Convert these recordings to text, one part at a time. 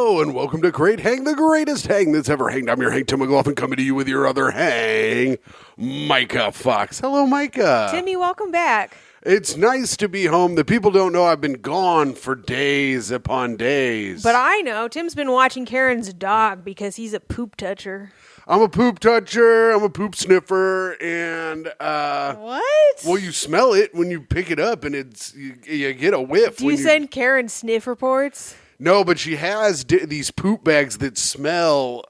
Hello, and welcome to Great Hang, the greatest hang that's ever hanged. I'm your hang, Tim McLaughlin, coming to you with your other hang, Myka Fox. Hello, Myka. Timmy, welcome back. It's nice to be home. The people don't know I've been gone for days upon days. But I know. Tim's been watching Karen's dog because he's a poop toucher. I'm a poop toucher, I'm a poop sniffer, and, What? well, you smell it when you pick it up, and you get a whiff. Do you send Karen sniff reports? No, but she has these poop bags that smell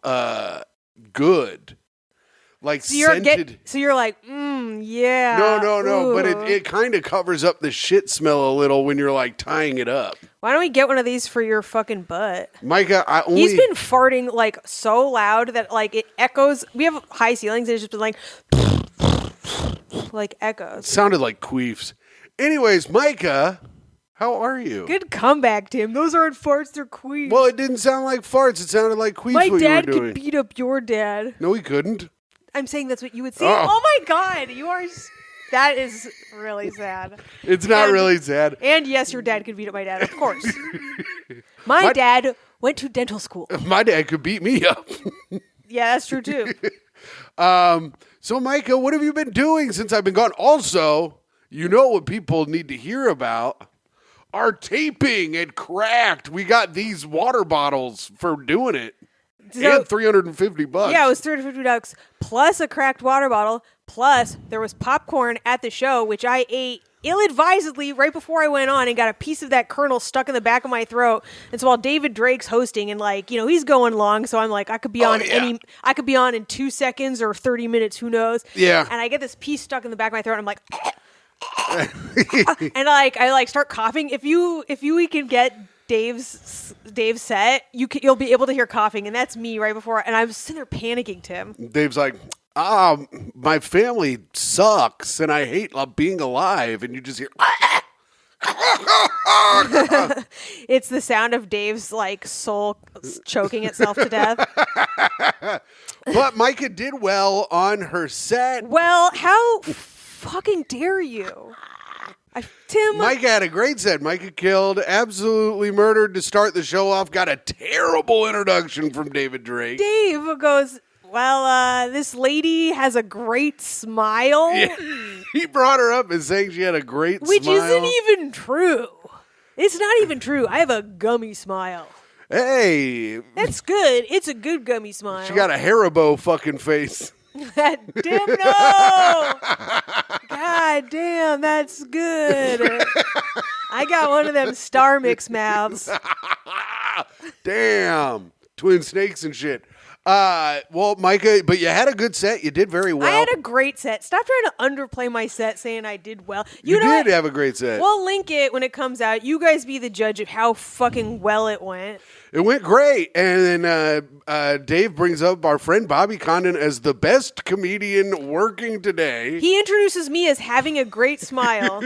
good. Like scented. So you're like, yeah. No. Ooh. But it kind of covers up the shit smell a little when you're like tying it up. Why don't we get one of these for your fucking butt? Myka, He's been farting like so loud that like it echoes. We have high ceilings and it's just been like echoes. Sounded like queefs. Anyways, Myka, how are you? Good comeback, Tim. Those aren't farts, they're queefs. Well, it didn't sound like farts. It sounded like queefs. My what dad you were doing. could beat up your dad. No, he couldn't. I'm saying that's what you would say. Oh. Oh my God, you are. That is really sad. It's not really sad. And yes, your dad could beat up my dad, of course. My dad went to dental school. My dad could beat me up. Yeah, that's true too. So, Myka, what have you been doing since I've been gone? Also, you know what people need to hear about? Our taping at Cracked. We got these water bottles for doing it. So, and $350. yeah, it was $350 plus a cracked water bottle. Plus, there was popcorn at the show, which I ate ill-advisedly right before I went on and got a piece of that kernel stuck in the back of my throat. And so while David Drake's hosting and like, you know, he's going long, so I'm like, I could be on I could be on in 2 seconds or 30 minutes, who knows? Yeah. And I get this piece stuck in the back of my throat and I'm like, and I start coughing. If we can get Dave's set, you'll be able to hear coughing, and that's me right before. And I was sitting there panicking, Tim. Dave's like, my family sucks, and I hate being alive. And you just hear, it's the sound of Dave's like soul choking itself to death. But Myka did well on her set. Well, how fucking dare you? Tim. Myka had a great set. Myka killed, absolutely murdered to start the show off. Got a terrible introduction from David Drake. Dave goes, well, this lady has a great smile. Yeah. He brought her up as saying she had a great smile. Which isn't even true. It's not even true. I have a gummy smile. Hey. That's good. It's a good gummy smile. She got a Haribo fucking face. Damn, no. God damn, that's good. I got one of them Star Mix mouths. Damn. Twin snakes and shit. Well, Myka, but you had a good set. You did very well. I had a great set. Stop trying to underplay my set saying I did well. You did have a great set. We'll link it when it comes out. You guys be the judge of how fucking well it went. It went great. And then Dave brings up our friend Bobby Condon as the best comedian working today. He introduces me as having a great smile.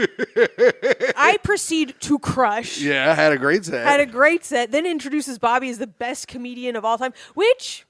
I proceed to crush. Yeah, had a great set. Then introduces Bobby as the best comedian of all time, which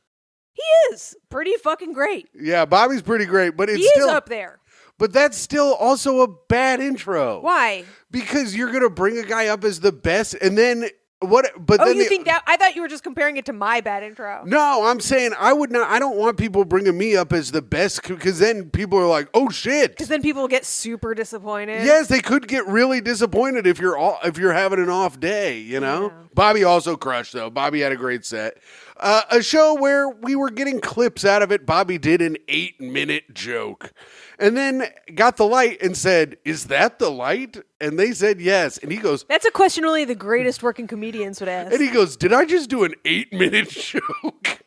he is pretty fucking great. Yeah, Bobby's pretty great, but He is up there. But that's still also a bad intro. Why? Because you're going to bring a guy up as the best and then... What? But oh, then you think that? I thought you were just comparing it to my bad intro. No, I'm saying I would not. I don't want people bringing me up as the best because then people are like, "Oh shit!" Because then people get super disappointed. Yes, they could get really disappointed if you're having an off day. You know. Yeah. Bobby also crushed though. Bobby had a great set. A show where we were getting clips out of it. Bobby did an 8-minute joke. And then got the light and said, "Is that the light?" And they said yes. And he goes, "That's a question only the greatest working comedians would ask." And he goes, "Did I just do an 8-minute joke?"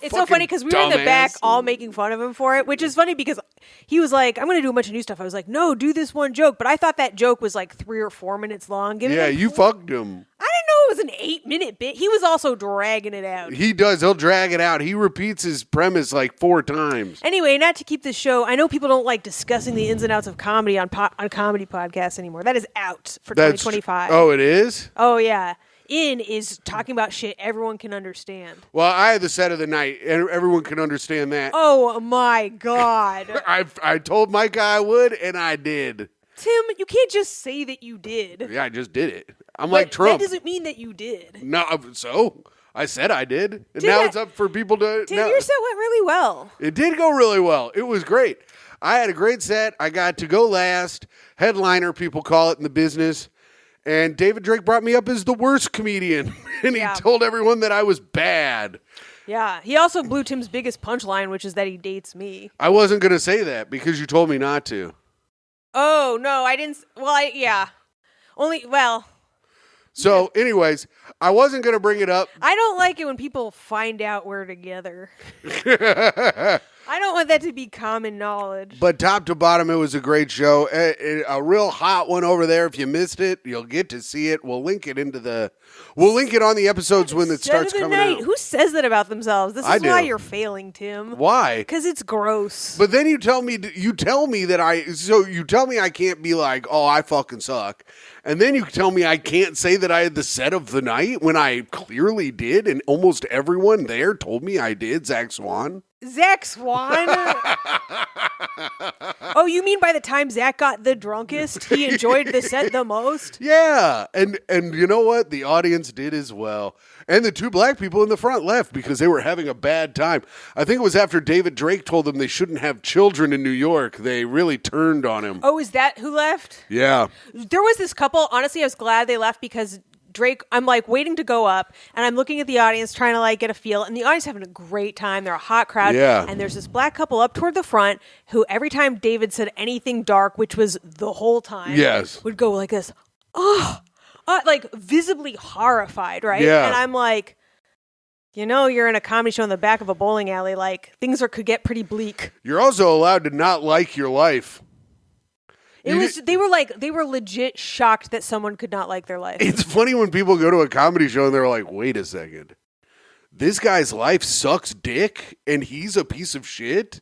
It's so funny because we were in the back all making fun of him for it, which is funny because he was like, "I'm going to do a bunch of new stuff." I was like, "No, do this one joke." But I thought that joke was like 3 or 4 minutes long. Yeah, you fucked him. I didn't know it was an 8-minute bit. He was also dragging it out. He does. He'll drag it out. He repeats his premise like 4 times. Anyway, not to keep this show, I know people don't like discussing the ins and outs of comedy on comedy podcasts anymore. That is out for 2025. Oh, it is? Oh, yeah. In is talking about shit everyone can understand. Well, I had the set of the night, and everyone can understand that. Oh, my God. I told Myka I would, and I did. Tim, you can't just say that you did. Yeah, I just did it. I'm like Trump. That doesn't mean that you did. No, so I said I did. And Dude, now it's up for people to... Dude, your set went really well. It did go really well. It was great. I had a great set. I got to go last. Headliner, people call it in the business. And David Drake brought me up as the worst comedian. And he told everyone that I was bad. Yeah. He also blew Tim's biggest punchline, which is that he dates me. I wasn't going to say that because you told me not to. Oh, no, I didn't. Well, yeah. So, anyways, I wasn't going to bring it up. I don't like it when people find out we're together. I don't want that to be common knowledge. But top to bottom, it was a great show. A real hot one over there. If you missed it, you'll get to see it. We'll link it on the episodes when it starts coming out. Who says that about themselves? This is why you're failing, Tim. Why? Because it's gross. But then you tell me I can't be like, oh, I fucking suck. And then you tell me I can't say that I had the set of the night when I clearly did, and almost everyone there told me I did. Zach Swan. Zach Swan? Oh, you mean by the time Zach got the drunkest, he enjoyed the set the most? Yeah. And you know what? The audience did as well. And the two black people in the front left because they were having a bad time. I think it was after David Drake told them they shouldn't have children in New York. They really turned on him. Oh, is that who left? Yeah. There was this couple. Honestly, I was glad they left because Drake, I'm like waiting to go up and I'm looking at the audience trying to like get a feel, and the audience having a great time. They're a hot crowd. Yeah. And there's this black couple up toward the front who every time David said anything dark, which was the whole time, would go like this, like visibly horrified, right? Yeah. And I'm like, you're in a comedy show in the back of a bowling alley, like things could get pretty bleak. You're also allowed to not like your life. They were legit shocked that someone could not like their life. It's funny when people go to a comedy show and they're like, wait a second. This guy's life sucks dick and he's a piece of shit?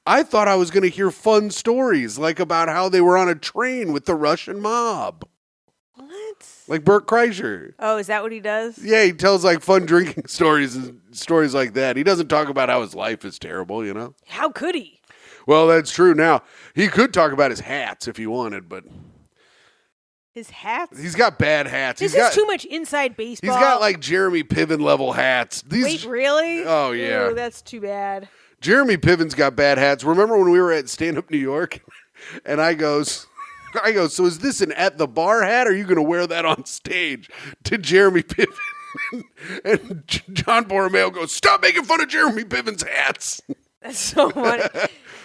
I thought I was going to hear fun stories like about how they were on a train with the Russian mob. What? Like Bert Kreischer. Oh, is that what he does? Yeah, he tells like fun drinking stories and stories like that. He doesn't talk about how his life is terrible, How could he? Well, that's true. Now, he could talk about his hats if he wanted, but... His hats? He's got bad hats. This is too much inside baseball. He's got like Jeremy Piven level hats. Wait, really? Oh, yeah. Ooh, that's too bad. Jeremy Piven's got bad hats. Remember when we were at Stand Up New York? And I go, so is this an at the bar hat? Or are you going to wear that on stage to Jeremy Piven? And John Borromeo goes, stop making fun of Jeremy Piven's hats. That's so funny.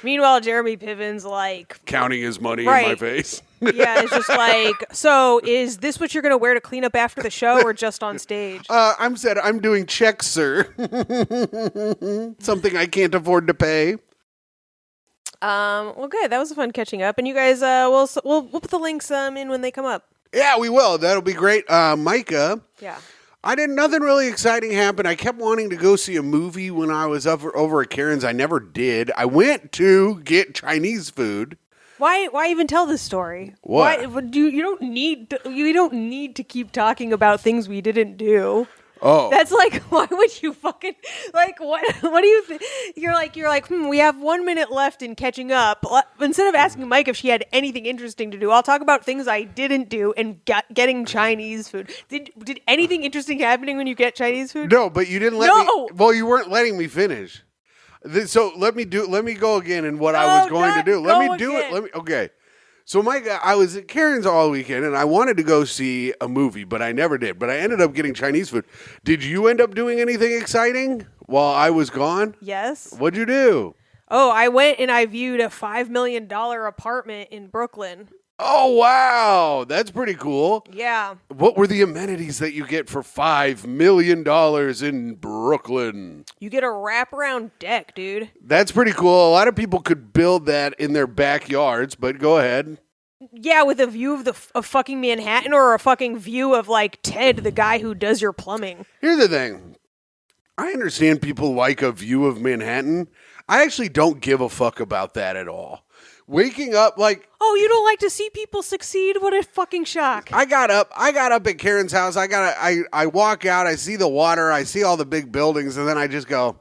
Meanwhile, Jeremy Piven's like... counting his money in my face. Yeah, it's just like, so is this what you're going to wear to clean up after the show or just on stage? I'm doing checks, sir. Something I can't afford to pay. Well, good. That was fun catching up. And you guys, we'll put the links in when they come up. Yeah, we will. That'll be great. Myka. Yeah. Nothing really exciting happened. I kept wanting to go see a movie when I was over at Karen's. I never did. I went to get Chinese food. Why even tell this story? What? You don't need to keep talking about things we didn't do. Oh. That's like, why would you fucking, like, what do you think? You're like, we have 1 minute left in catching up. Instead of asking Mike if she had anything interesting to do, I'll talk about things I didn't do and getting Chinese food. Did anything interesting happening when you get Chinese food? No, but you didn't let me. Well, you weren't letting me finish. So let me go again in what I was going to do. Let me do it. Okay. So, Mike, I was at Karen's all weekend, and I wanted to go see a movie, but I never did. But I ended up getting Chinese food. Did you end up doing anything exciting while I was gone? Yes. What'd you do? Oh, I went and I viewed a $5 million apartment in Brooklyn. Oh, wow. That's pretty cool. Yeah. What were the amenities that you get for $5 million in Brooklyn? You get a wraparound deck, dude. That's pretty cool. A lot of people could build that in their backyards, but go ahead. Yeah, with a view of fucking Manhattan or a fucking view of, like, Ted, the guy who does your plumbing. Here's the thing. I understand people like a view of Manhattan. I actually don't give a fuck about that at all. Waking up like... Oh, you don't like to see people succeed? What a fucking shock. I got up at Karen's house. I walk out, I see the water, I see all the big buildings, and then I just go,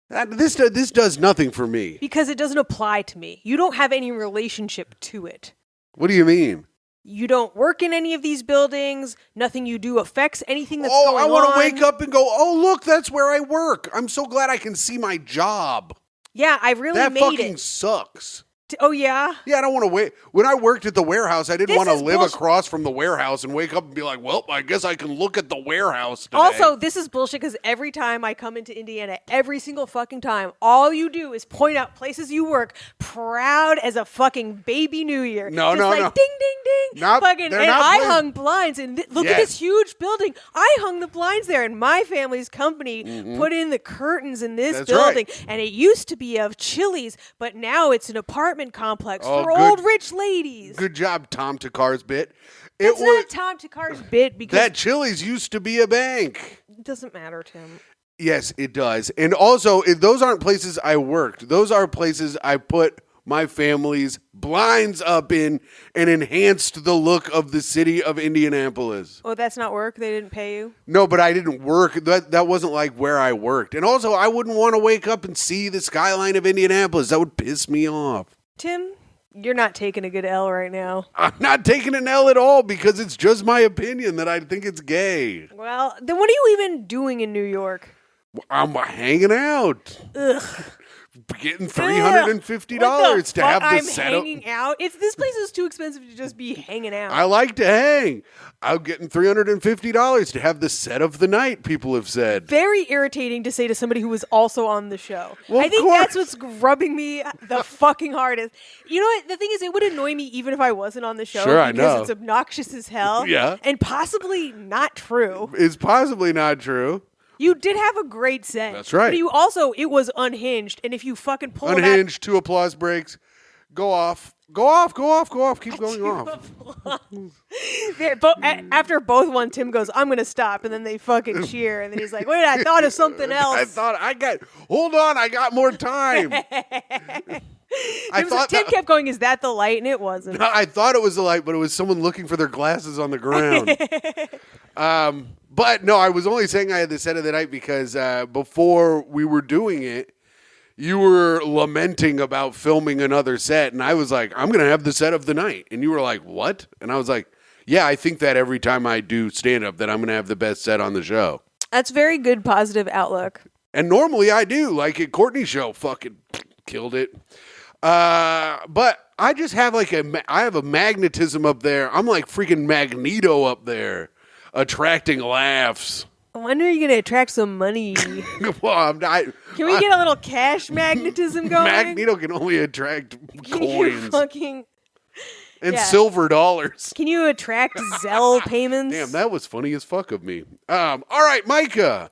this does nothing for me. Because it doesn't apply to me. You don't have any relationship to it. What do you mean? You don't work in any of these buildings. Nothing you do affects anything that's going on. I want to wake up and go, oh, look, that's where I work. I'm so glad I can see my job. Yeah, I really that made it. That fucking sucks. Oh, yeah? Yeah, I don't want to wait. When I worked at the warehouse, I didn't want to live bullshit. across from the warehouse and wake up and be like, well, I guess I can look at the warehouse today. Also, this is bullshit because every time I come into Indiana, every single fucking time, all you do is point out places you work proud as a fucking baby New Year. No. Ding, ding, ding. Nope, fucking, and I hung blinds. And look at this huge building. I hung the blinds there, and my family's company put in the curtains in this building. Right. And it used to be of Chili's, but now it's an apartment complex. For old rich ladies. Good job, Tom Takar's bit. It's not Tom Takar's bit because that Chili's used to be a bank. It doesn't matter, Tim. Yes, it does. And also, those aren't places I worked. Those are places I put my family's blinds up in and enhanced the look of the city of Indianapolis. Oh, that's not work? They didn't pay you? No, but I didn't work. That wasn't like where I worked. And also, I wouldn't want to wake up and see the skyline of Indianapolis. That would piss me off. Tim, you're not taking a good L right now. I'm not taking an L at all because it's just my opinion that I think it's gay. Well, then what are you even doing in New York? I'm hanging out. Ugh. Getting $350 to have the I'm setup. hanging out. This place is too expensive to just be hanging out. I like to hang. I'm getting $350 to have the set of the night, people have said. Very irritating to say to somebody who was also on the show. Well, I think that's what's rubbing me the fucking hardest. You know what? The thing is, it would annoy me even if I wasn't on the show. Sure, I know. Because it's obnoxious as hell. Yeah. And possibly not true. It's possibly not true. You did have a great set. That's right. But you also, it was unhinged. And if you fucking pull Unhinged, 2 applause breaks. Go off. Go off. Keep going off. After both one, Tim goes, I'm going to stop. And then they fucking cheer. And then he's like, wait, I thought of something else. Hold on, I got more time. Tim kept going, is that the light? And it wasn't. I thought it was the light, but it was someone looking for their glasses on the ground. But no, I was only saying I had the set of the night because before we were doing it, you were lamenting about filming another set. And I was like, I'm going to have the set of the night. And you were like, what? And I was like, yeah, I think that every time I do stand-up that I'm going to have the best set on the show. That's very good positive outlook. And normally I do. Like at Courtney's show, fucking killed it. But I just have I have a magnetism up there. I'm like freaking Magneto up there. Attracting laughs. When are you going to attract some money? Well, can we get a little cash magnetism going? Magneto can only attract coins and silver dollars. Can you attract Zelle payments? Damn, that was funny as fuck of me. All right, Myka.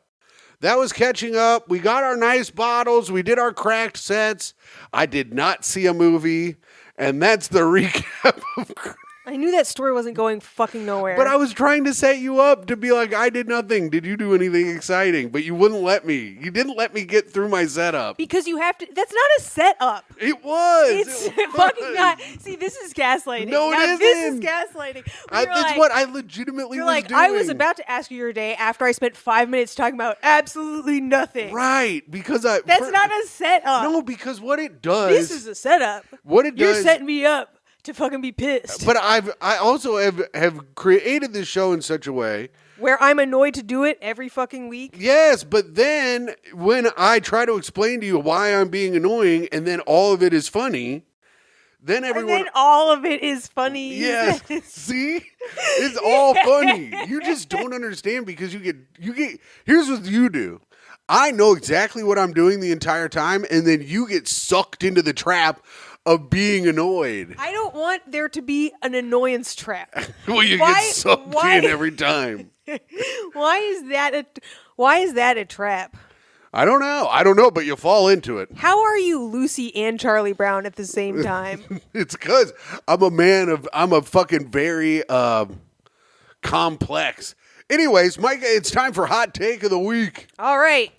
That was catching up. We got our nice bottles. We did our cracked sets. I did not see a movie. And that's the recap of... I knew that story wasn't going fucking nowhere. But I was trying to set you up to be like, I did nothing. Did you do anything exciting? But you wouldn't let me. You didn't let me get through my setup. Because you have to. That's not a setup. It was. It's fucking not. See, this is gaslighting. No, it isn't. This is gaslighting. That's what I legitimately was doing. I was about to ask you your day after I spent 5 minutes talking about absolutely nothing. Right. Because That's not a setup. No, because what it does. This is a setup. What it does. You're setting me up to fucking be pissed. But I also have created this show in such a way where I'm annoyed to do it every fucking week. Yes, but then when I try to explain to you why I'm being annoying, and then all of it is funny, then everyone. And then all of it is funny. Yes. See, it's all funny. You just don't understand because you get. Here's what you do. I know exactly what I'm doing the entire time, and then you get sucked into the trap of being annoyed. I don't want there to be an annoyance trap. Well, you get sucked in every time. Why is that a trap? I don't know, but you fall into it. How are you Lucy and Charlie Brown at the same time? It's because I'm a fucking very complex. Anyways, Myka, it's time for Hot Take of the Week. All right.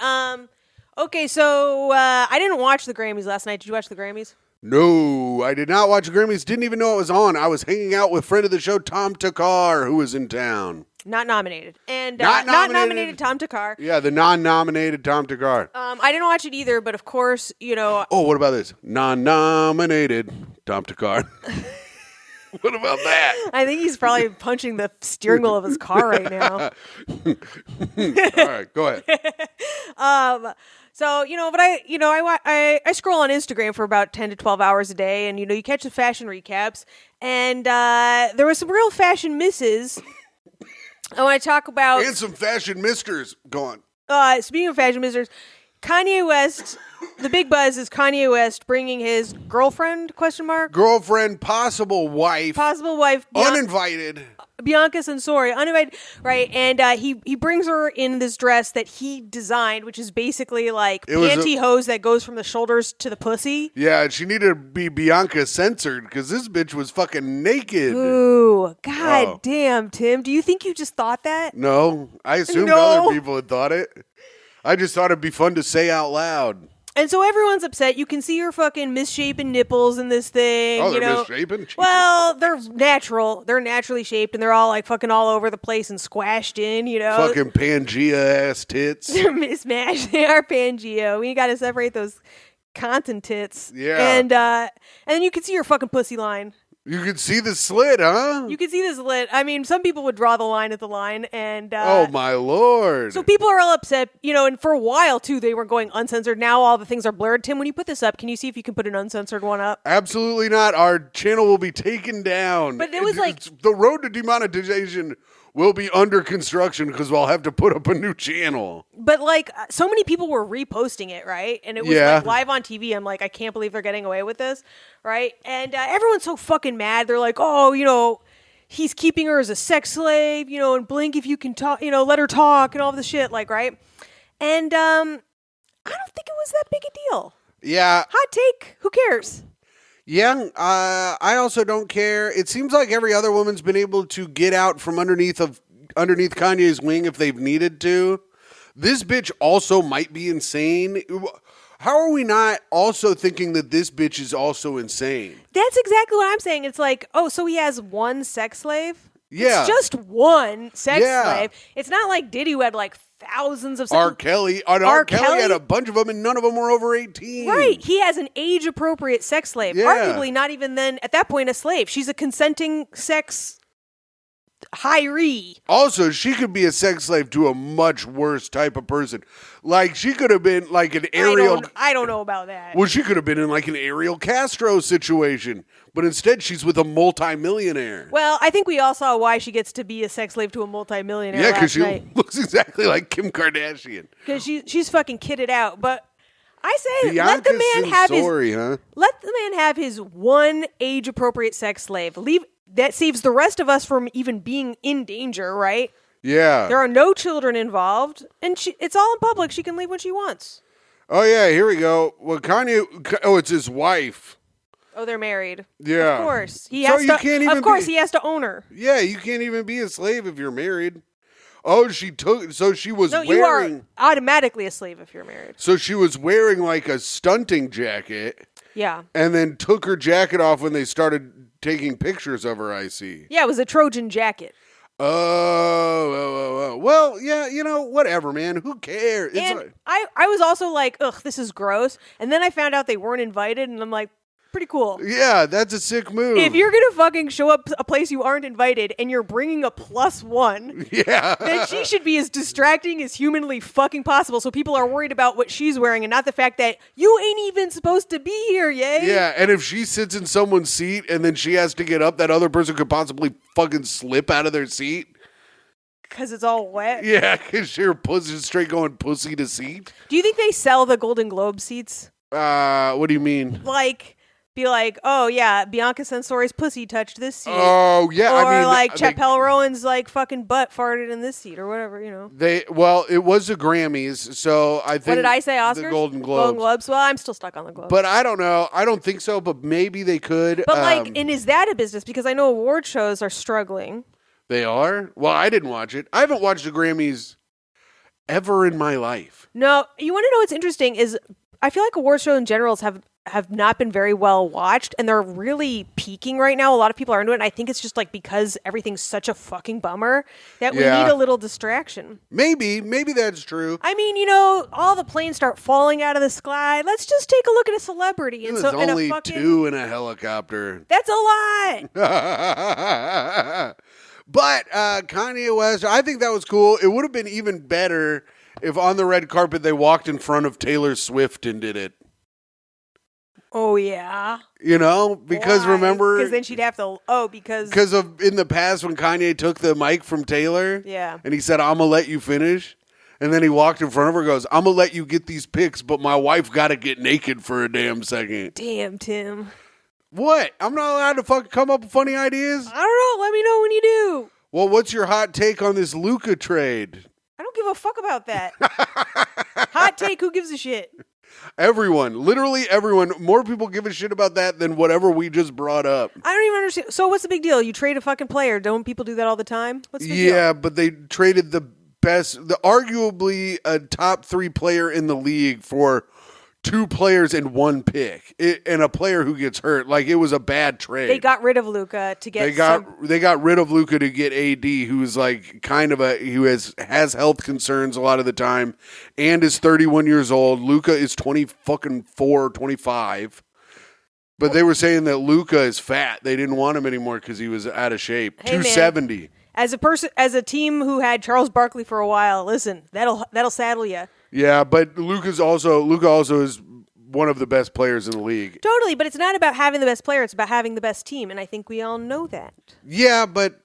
Okay, so I didn't watch the Grammys last night. Did you watch the Grammys? No, I did not watch the Grammys. Didn't even know it was on. I was hanging out with friend of the show, Tom Takar, who was in town. Not nominated. And not nominated Tom Takar. Yeah, the non-nominated Tom Takar. I didn't watch it either, but of course, Oh, what about this? Non-nominated Tom Takar. What about that? I think he's probably punching the steering wheel of his car right now. All right, go ahead. So, but I scroll on Instagram for about 10 to 12 hours a day, and, you catch the fashion recaps, and there was some real fashion misses. I want to talk about... And some fashion misters. Go on. Speaking of fashion misters, Kanye West, the big buzz is Kanye West bringing his girlfriend, ? Girlfriend, possible wife, uninvited. Bianca Sensori, uninvited, right? And he brings her in this dress that he designed, which is basically like pantyhose that goes from the shoulders to the pussy. Yeah, she needed to be Bianca censored because this bitch was fucking naked. Ooh, god damn, Tim. Do you think you just thought that? No, I assumed other people had thought it. I just thought it'd be fun to say out loud. And so everyone's upset. You can see her fucking misshapen nipples in this thing. Oh, they're misshapen? Well, they're natural. They're naturally shaped, and they're all like fucking all over the place and squashed in, Fucking Pangea-ass tits. They're mismatched. They are Pangea. We got to separate those content tits. Yeah. And then you can see her fucking pussy line. You can see the slit, huh? You can see the slit. I mean, some people would draw the line at the line, and oh my lord! So people are all upset, and for a while too, they were going uncensored. Now all the things are blurred. Tim, when you put this up, can you see if you can put an uncensored one up? Absolutely not. Our channel will be taken down. But it was the road to demonetization will be under construction because we'll have to put up a new channel. But so many people were reposting it, right? And it was live on TV. I'm like, I can't believe they're getting away with this, right? And everyone's so fucking mad. They're like, oh, he's keeping her as a sex slave, and blink if you can talk, let her talk and all this shit, right? And I don't think it was that big a deal. Yeah. Hot take. Who cares? Yeah, I also don't care. It seems like every other woman's been able to get out from underneath Kanye's wing if they've needed to. This bitch also might be insane. How are we not also thinking that this bitch is also insane? That's exactly what I'm saying. It's like, oh, so he has one sex slave? Yeah. It's just one sex slave. It's not like Diddy who had thousands of... R. Kelly. R. Kelly had a bunch of them and none of them were over 18. Right. He has an age-appropriate sex slave. Yeah. Arguably not even then, at that point, a slave. She's a consenting sex hiree. Also, she could be a sex slave to a much worse type of person. She could have been like an Ariel... I don't know about that. Well, she could have been in an Ariel Castro situation. But instead, she's with a multimillionaire. Well, I think we all saw why she gets to be a sex slave to a multimillionaire. Yeah, because she looks exactly like Kim Kardashian. Because she's fucking kitted out. But I say, let the man have his one age-appropriate sex slave. That saves the rest of us from even being in danger, right? Yeah. There are no children involved, and it's all in public. She can leave when she wants. Oh yeah, here we go. Well, Kanye. Oh, it's his wife. Oh, they're married. Yeah. Of course. He has to own her. Yeah, you can't even be a slave if you're married. Oh, she was wearing... you are automatically a slave if you're married. So she was wearing a stunting jacket. Yeah. And then took her jacket off when they started taking pictures of her, I see. Yeah, it was a Trojan jacket. Oh. Well, yeah, whatever, man. Who cares? And I was also like, ugh, this is gross. And then I found out they weren't invited, and I'm like, pretty cool. Yeah, that's a sick move. If you're going to fucking show up a place you aren't invited and you're bringing a +1, then she should be as distracting as humanly fucking possible so people are worried about what she's wearing and not the fact that you ain't even supposed to be here, yay? Yeah, and if she sits in someone's seat and then she has to get up, that other person could possibly fucking slip out of their seat. Because it's all wet? Yeah, because you're straight going pussy to seat. Do you think they sell the Golden Globe seats? What do you mean? Be like, oh yeah, Bianca Sensori's pussy touched this seat. Oh yeah, or Chappelle Rowan's fucking butt farted in this seat or whatever, it was the Grammys, so I think. What did I say? Oscars? The Golden Globes. Well, I'm still stuck on the Globes. But I don't know. I don't think so. But maybe they could. But and is that a business? Because I know award shows are struggling. They are. Well, I didn't watch it. I haven't watched the Grammys ever in my life. No, you want to know what's interesting is I feel like award shows in general have have not been very well watched, and they're really peaking right now. A lot of people are into it, and I think it's just like because everything's such a fucking bummer that we need a little distraction. Maybe that's true. I mean, all the planes start falling out of the sky. Let's just take a look at a celebrity. There's only 2 in a helicopter. That's a lot. But Kanye West, I think that was cool. It would have been even better if on the red carpet they walked in front of Taylor Swift and did it. Oh, yeah. Because Why? remember... Because then she'd have to... Because of in the past when Kanye took the mic from Taylor... Yeah. And he said, I'm going to let you finish. And then he walked in front of her and goes, I'm going to let you get these pics, but my wife got to get naked for a damn second. Damn, Tim. What? I'm not allowed to fucking come up with funny ideas? I don't know. Let me know when you do. Well, what's your hot take on this Luka trade? I don't give a fuck about that. Hot take, who gives a shit? Everyone, literally everyone. More people give a shit about that than whatever we just brought up. I don't even understand. So what's the big deal? You trade a fucking player. Don't people do that all the time? What's the big deal? Yeah, but they traded the arguably a top 3 player in the league for 2 players and 1 pick, and a player who gets hurt. Like, it was a bad trade. They got rid of Luka to get. They got rid of Luka to get AD, who's like kind of who has health concerns a lot of the time, and is 31 years old. Luka is 25. But they were saying that Luka is fat. They didn't want him anymore because he was out of shape. Hey, 270. Man, as a team who had Charles Barkley for a while, listen, that'll saddle you. Yeah, but Luka also is one of the best players in the league. Totally, but it's not about having the best player. It's about having the best team, and I think we all know that. Yeah, but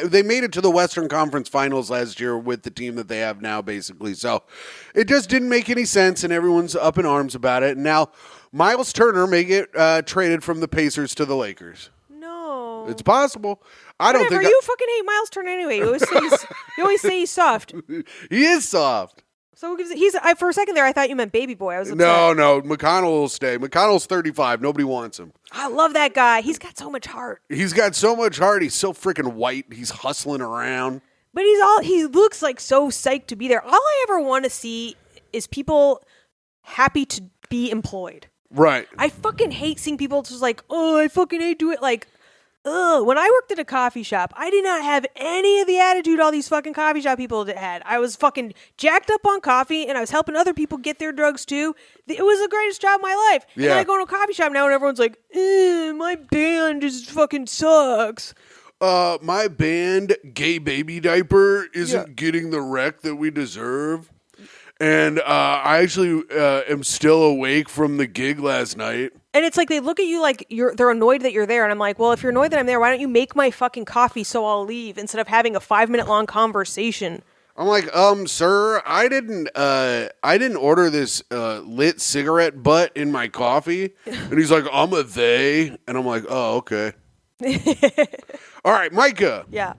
they made it to the Western Conference Finals last year with the team that they have now, basically. So it just didn't make any sense, and everyone's up in arms about it. And now Miles Turner may get traded from the Pacers to the Lakers. No. It's possible. I don't think... You fucking hate Miles Turner anyway. You always say he's soft. He is soft. So for a second there, I thought you meant baby boy. I was upset. No. McConnell will stay. McConnell's 35. Nobody wants him. I love that guy. He's got so much heart. He's got so much heart. He's so freaking white. He's hustling around. But he looks like so psyched to be there. All I ever want to see is people happy to be employed. Right. I fucking hate seeing people just like, oh, I fucking hate do it. Like, ugh. When I worked at a coffee shop, I did not have any of the attitude all these fucking coffee shop people had. I was fucking jacked up on coffee, and I was helping other people get their drugs too. It was the greatest job of my life. Yeah. And then I go to a coffee shop now, and everyone's like, my band just fucking sucks. My band, Gay Baby Diaper, isn't getting the rec that we deserve. And I actually am still awake from the gig last night. And it's like they look at you like they're annoyed that you're there. And I'm like, well, if you're annoyed that I'm there, why don't you make my fucking coffee so I'll leave instead of having a 5-minute long conversation? I'm like, sir, I didn't order this lit cigarette butt in my coffee. And he's like, I'm a they. And I'm like, oh, okay. All right, Myka. Yeah.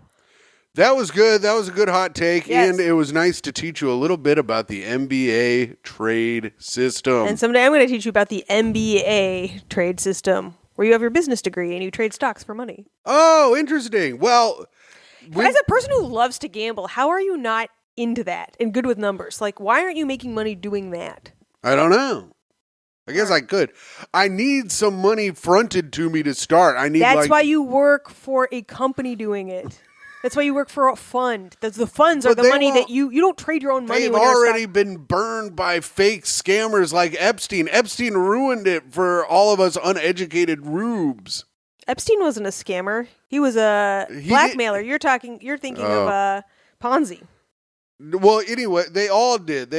That was good. That was a good hot take. Yes. And it was nice to teach you a little bit about the NBA trade system. And someday I'm going to teach you about the NBA trade system, where you have your business degree and you trade stocks for money. Oh, interesting. Well, as a person who loves to gamble, how are you not into that and good with numbers? Like, why aren't you making money doing that? I don't know. I guess I could. I need some money fronted to me to start. That's why you work for a company doing it. That's why you work for a fund. The funds are the money that you don't trade your own money. They've already been burned by fake scammers like Epstein. Epstein ruined it for all of us uneducated rubes. Epstein wasn't a scammer. He was a blackmailer. You're thinking of Ponzi. Well, anyway, they all did.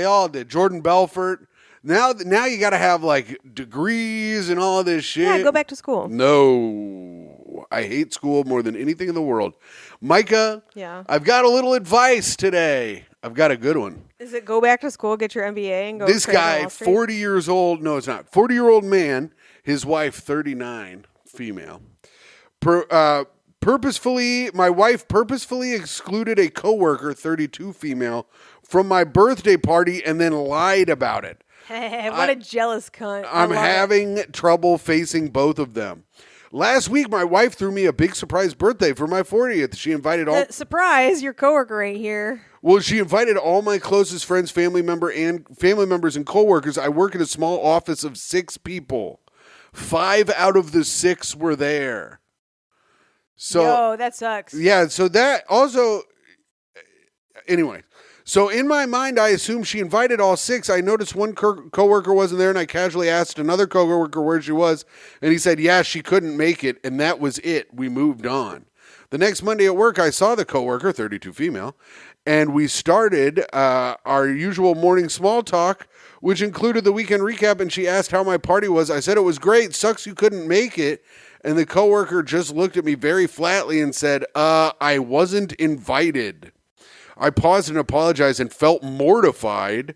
Jordan Belfort. Now you got to have like degrees and all this shit. Yeah, go back to school. No, I hate school more than anything in the world. Myka, yeah, I've got a little advice today. I've got a good one. Is it go back to school, get your MBA, and go? This guy, 40 years old. No, it's not. 40-year-old man. His wife, 39, female. My wife purposefully excluded a coworker, 32, female, from my birthday party and then lied about it. What a jealous cunt. I'm having trouble facing both of them. Last week, my wife threw me a big surprise birthday for my 40th. She invited all... surprise, your coworker ain't here. Well, she invited all my closest friends, family members, and coworkers. I work in a small office of 6 people. 5 out of the 6 were there. So, yo, that sucks. yeah, so that also, anyway. So in my mind, I assumed she invited all 6. I noticed one coworker wasn't there, and I casually asked another coworker where she was, and he said, yeah, she couldn't make it, and that was it. We moved on. The next Monday at work, I saw the coworker, 32 female, and we started our usual morning small talk, which included the weekend recap, and she asked how my party was. I said it was great. Sucks you couldn't make it. And the coworker just looked at me very flatly and said, I wasn't invited. I paused and apologized and felt mortified.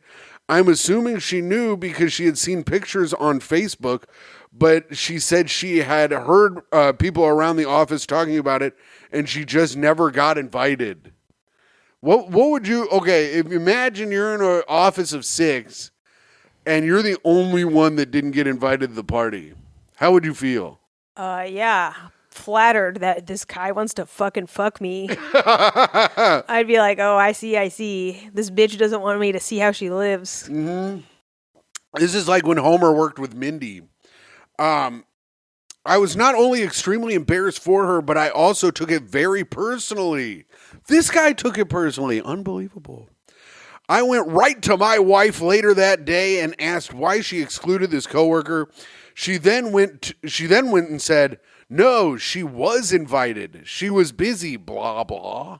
I'm assuming she knew because she had seen pictures on Facebook, but she said she had heard people around the office talking about it, and she just never got invited. What would you, okay, if imagine you're in an office of 6, and you're the only one that didn't get invited to the party. How would you feel? Yeah. Flattered that this guy wants to fucking fuck me. I'd be like, oh, I see. This bitch doesn't want me to see how she lives. Mm-hmm. This is like when Homer worked with Mindy. I was not only extremely embarrassed for her, but I also took it very personally. This guy took it personally. Unbelievable. I went right to my wife later that day and asked why she excluded this coworker. She then went and said, no, she was invited. She was busy, blah, blah.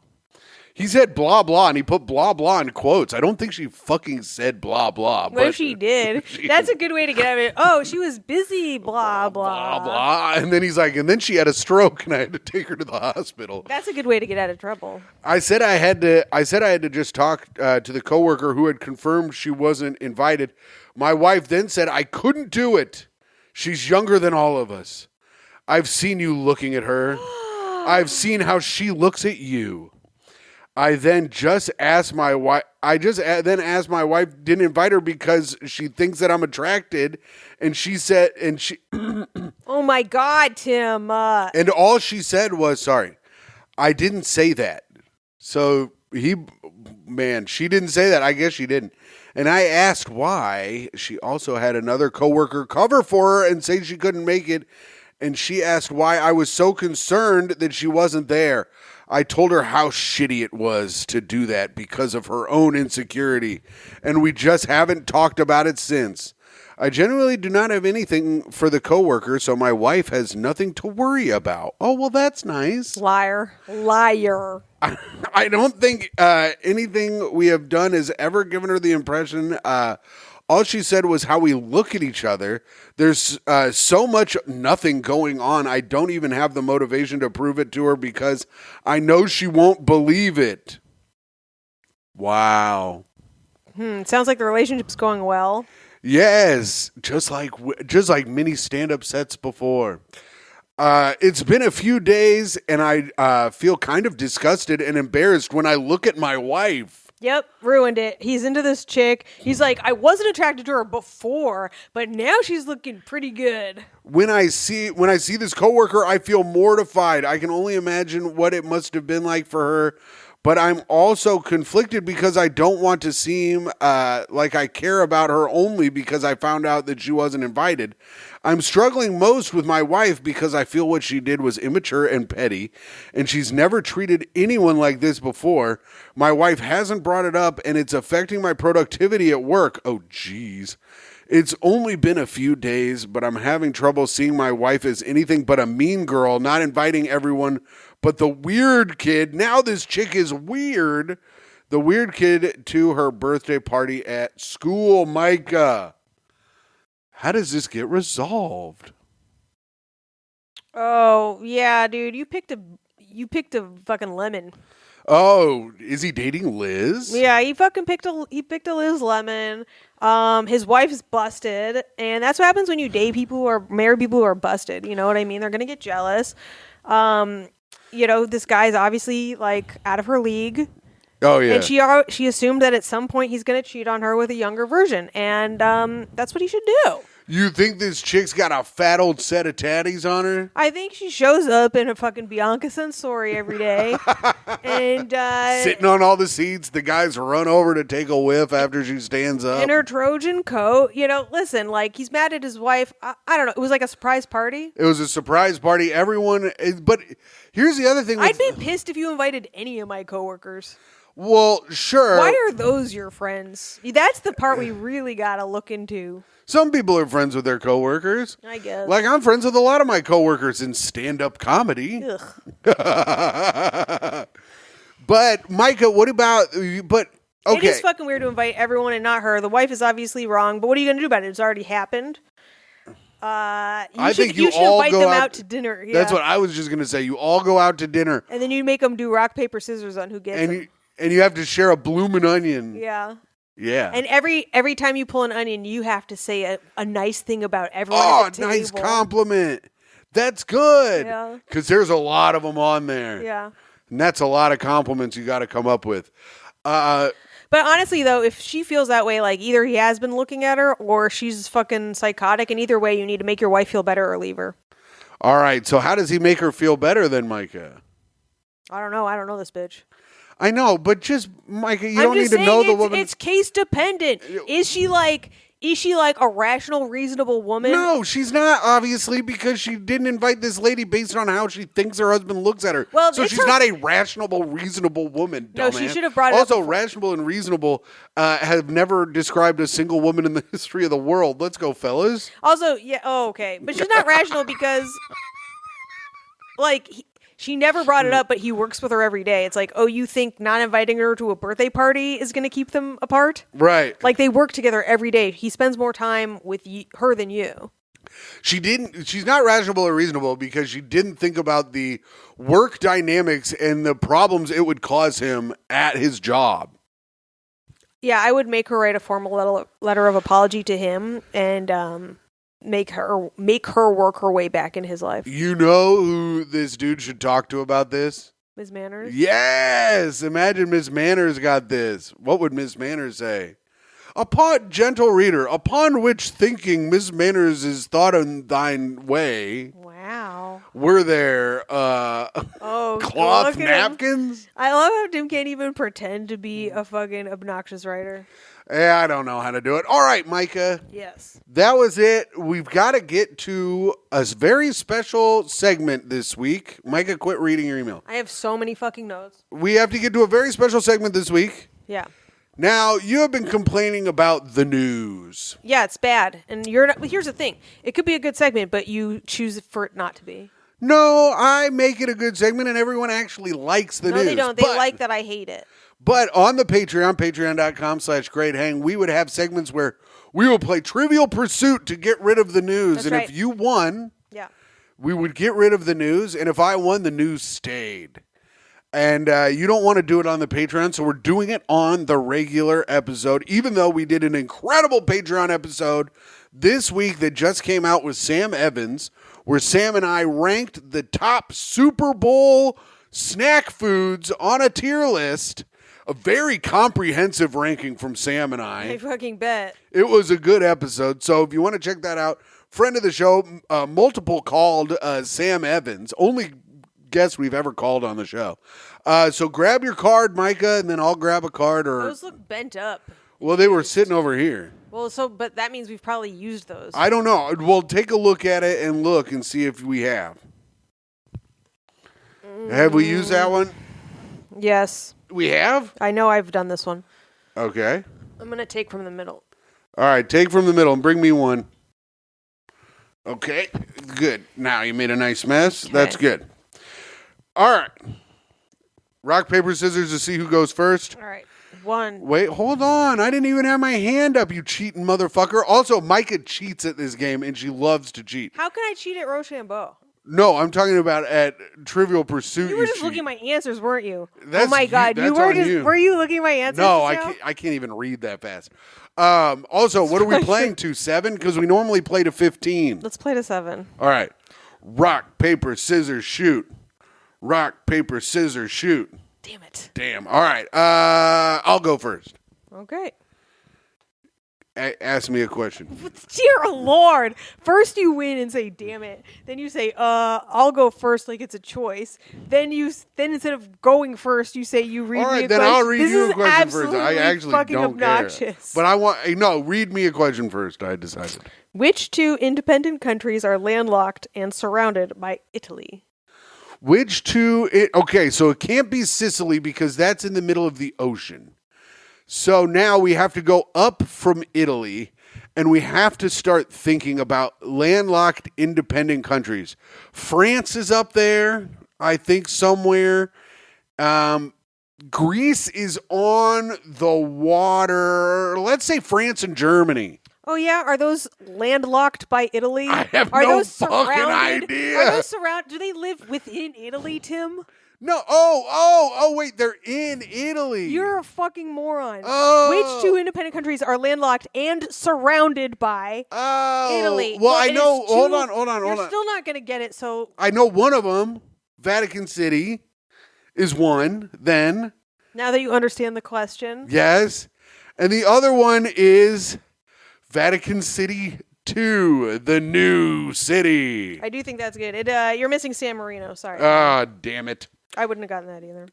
He said blah, blah, and he put blah, blah in quotes. I don't think she fucking said blah, blah. What if she did? That's a good way to get at it. Oh, she was busy, blah, blah. Blah, blah. And then he's like, and then she had a stroke, and I had to take her to the hospital. That's a good way to get out of trouble. I said I had to just talk to the coworker who had confirmed she wasn't invited. My wife then said, I couldn't do it. She's younger than all of us. I've seen you looking at her. I've seen how she looks at you. I then just asked my wife. Then asked my wife, didn't invite her because she thinks that I'm attracted, and she said, and she. Oh my God, Tim. And all she said was, "Sorry, I didn't say that." So she didn't say that. I guess she didn't. And I asked why. She also had another coworker cover for her and say she couldn't make it. And she asked why I was so concerned that she wasn't there. I told her how shitty it was to do that because of her own insecurity. And we just haven't talked about it since. I genuinely do not have anything for the coworker, so my wife has nothing to worry about. Oh, well, that's nice. Liar. I don't think anything we have done has ever given her the impression. All she said was how we look at each other. There's so much nothing going on. I don't even have the motivation to prove it to her because I know she won't believe it. Wow. Sounds like the relationship's going well. Yes, just like many stand-up sets before. It's been a few days, and I feel kind of disgusted and embarrassed when I look at my wife. Yep, ruined it. He's into this chick. He's like, I wasn't attracted to her before, but now she's looking pretty good. When I see this coworker, I feel mortified. I can only imagine what it must have been like for her. But I'm also conflicted because I don't want to seem like I care about her only because I found out that she wasn't invited. I'm struggling most with my wife because I feel what she did was immature and petty, and she's never treated anyone like this before. My wife hasn't brought it up, and it's affecting my productivity at work. Oh, geez. It's only been a few days, but I'm having trouble seeing my wife as anything but a mean girl, not inviting everyone but the weird kid. Now this chick is weird. The weird kid to her birthday party at school, Myka. How does this get resolved? Oh, yeah, dude. You picked a fucking lemon. Oh, is he dating Liz? Yeah, he picked a Liz Lemon. His wife is busted, and that's what happens when you date people or marry people who are busted. You know what I mean? They're gonna get jealous. This guy's obviously like out of her league. Oh yeah. And she assumed that at some point he's gonna cheat on her with a younger version, and that's what he should do. You think this chick's got a fat old set of tatties on her? I think she shows up in a fucking Bianca Sensori every day. And sitting on all the seats, the guys run over to take a whiff after she stands up. in her Trojan coat. Listen, like, he's mad at his wife. I don't know. It was like a surprise party. It was a surprise party. Everyone, but here's the other thing. I'd be pissed if you invited any of my coworkers. Well, sure. Why are those your friends? That's the part we really got to look into. Some people are friends with their coworkers. I guess. Like, I'm friends with a lot of my coworkers in stand-up comedy. Ugh. But, Myka, what about... But, okay. It is fucking weird to invite everyone and not her. The wife is obviously wrong, but what are you going to do about it? It's already happened. You should invite them out to dinner. Yeah. That's what I was just going to say. You all go out to dinner. And then you make them do rock, paper, scissors on who gets it. And you have to share a bloomin' onion. Yeah. Yeah. And every time you pull an onion, you have to say a nice thing about everyone at the table. Nice compliment. That's good. Yeah. Because there's a lot of them on there. Yeah. And that's a lot of compliments you got to come up with. But honestly, though, if she feels that way, like, either he has been looking at her or she's fucking psychotic, and either way, you need to make your wife feel better or leave her. All right. So how does he make her feel better then, Myka? I don't know. I don't know this bitch. I know, but just, Myka, you don't need to know the woman. It's case dependent. Is she like a rational, reasonable woman? No, she's not, obviously, because she didn't invite this lady based on how she thinks her husband looks at her. Well, so she's not a rational, reasonable woman, dumbass. No, she should have brought it up. Also, rational and reasonable have never described a single woman in the history of the world. Let's go, fellas. Also, yeah, okay. But she's not rational because, like... She never brought it up, but he works with her every day. It's like, oh, you think not inviting her to a birthday party is going to keep them apart? Right. Like, they work together every day. He spends more time with her than you. She's not rational or reasonable because she didn't think about the work dynamics and the problems it would cause him at his job. Yeah, I would make her write a formal letter of apology to him and make her work her way back in his life. You know who this dude should talk to about this? Ms. Manners? Yes! Imagine Miss Manners got this. What would Miss Manners say? Gentle reader, upon which thinking Miss Manners is thought in thine way. Wow. Were there cloth napkins? I love how Tim can't even pretend to be a fucking obnoxious writer. Yeah, I don't know how to do it. All right, Myka. Yes. That was it. We've got to get to a very special segment this week. Myka, quit reading your email. I have so many fucking notes. We have to get to a very special segment this week. Yeah. Now, you have been complaining about the news. Yeah, it's bad. And you're not, here's the thing. It could be a good segment, but you choose for it not to be. No, I make it a good segment and everyone actually likes the news. No, they don't. They like that I hate it. But on the Patreon, patreon.com/Great Hang, we would have segments where we will play Trivial Pursuit to get rid of the news. That's and right. if you won, we would get rid of the news. And if I won, the news stayed. And you don't want to do it on the Patreon, so we're doing it on the regular episode, even though we did an incredible Patreon episode this week that just came out with Sam Evans, where Sam and I ranked the top Super Bowl snack foods on a tier list. A very comprehensive ranking from Sam and I. I fucking bet. It was a good episode. So if you want to check that out, friend of the show, multiple called Sam Evans. Only guest we've ever called on the show. So grab your card, Myka, and then I'll grab a card. Or those look bent up. Well, they were sitting over here. Well, but that means we've probably used those. I don't know. Well, take a look at it and look and see if we have. Have we used that one? Yes. We have? I know I've done this one. Okay. I'm going to take from the middle. All right, take from the middle and bring me one. Okay, good. Now you made a nice mess. Okay. That's good. All right. Rock, paper, scissors to see who goes first. All right. One. Wait, hold on. I didn't even have my hand up, you cheating motherfucker. Also, Myka cheats at this game, and she loves to cheat. How can I cheat at Rochambeau? No, I'm talking about at Trivial Pursuit. You were just looking at my answers, weren't you? That's oh my God, were you looking at my answers? No, I can't even read that fast. Also, what are we playing to? 7? Because we normally play to 15. Let's play to 7. All right. Rock, paper, scissors, shoot. Rock, paper, scissors, shoot. Damn it. Damn. All right. I'll go first. Okay. Ask me a question. Dear Lord. First you win and say, damn it. Then you say, I'll go first like it's a choice. Then instead of going first, you say you read me a question. All right, then I'll read you a question first. I This is actually fucking don't obnoxious. care. But read me a question first, I decided. Which two independent countries are landlocked and surrounded by Italy? Which two? Okay, so it can't be Sicily because that's in the middle of the ocean. So now we have to go up from Italy, and we have to start thinking about landlocked independent countries. France is up there, I think, somewhere. Greece is on the water. Let's say France and Germany. Oh, yeah? Are those landlocked by Italy? I have are no those fucking surrounded? idea. Are those surrounded? Do they live within Italy, Tim? No. Oh, wait. They're in Italy. You're a fucking moron. Oh. Which two independent countries are landlocked and surrounded by Italy? Well, I know. Hold on. You're still not going to get it, so... I know one of them, Vatican City, is one, then. Now that you understand the question. Yes. And the other one is Vatican City 2, the new city. I do think that's good. You're missing San Marino. Sorry. Ah, damn it. I wouldn't have gotten that either.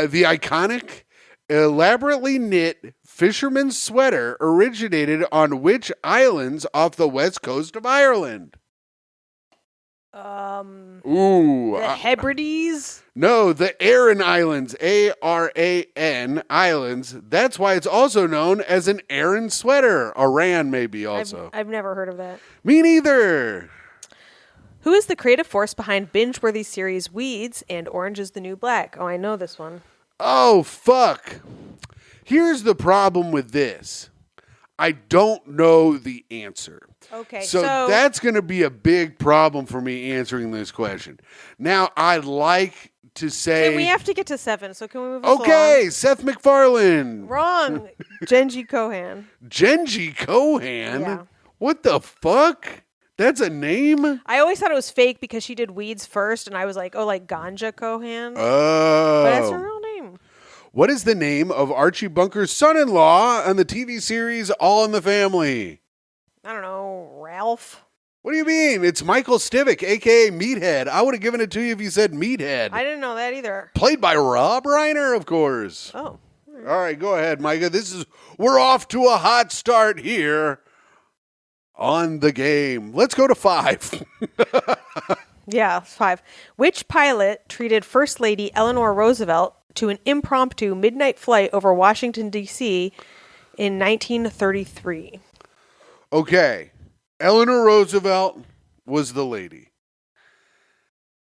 The iconic, elaborately knit fisherman's sweater originated on which islands off the west coast of Ireland? The Hebrides? No, the Aran Islands, Aran Islands. That's why it's also known as an Aran sweater. Aran, maybe also. I've never heard of that. Me neither. Who is the creative force behind binge-worthy series Weeds and Orange is the New Black? Oh, I know this one. Oh, fuck. Here's the problem with this. I don't know the answer. Okay, So that's going to be a big problem for me answering this question. Now, I'd like to say... Okay, we have to get to 7, so can we move this Okay, along? Seth MacFarlane. Wrong. Genji Kohan. Genji Kohan? Yeah. What the fuck? That's a name? I always thought it was fake because she did Weeds first, and I was like, oh, like Ganja Kohan? Oh. But that's her real name. What is the name of Archie Bunker's son-in-law on the TV series All in the Family? I don't know, Ralph? What do you mean? It's Michael Stivic, a.k.a. Meathead. I would have given it to you if you said Meathead. I didn't know that either. Played by Rob Reiner, of course. Oh. All right, go ahead, Micah. We're off to a hot start here on the game. Let's go to 5. Yeah, 5. Which pilot treated First Lady Eleanor Roosevelt to an impromptu midnight flight over Washington, D.C. in 1933? Okay. Eleanor Roosevelt was the lady.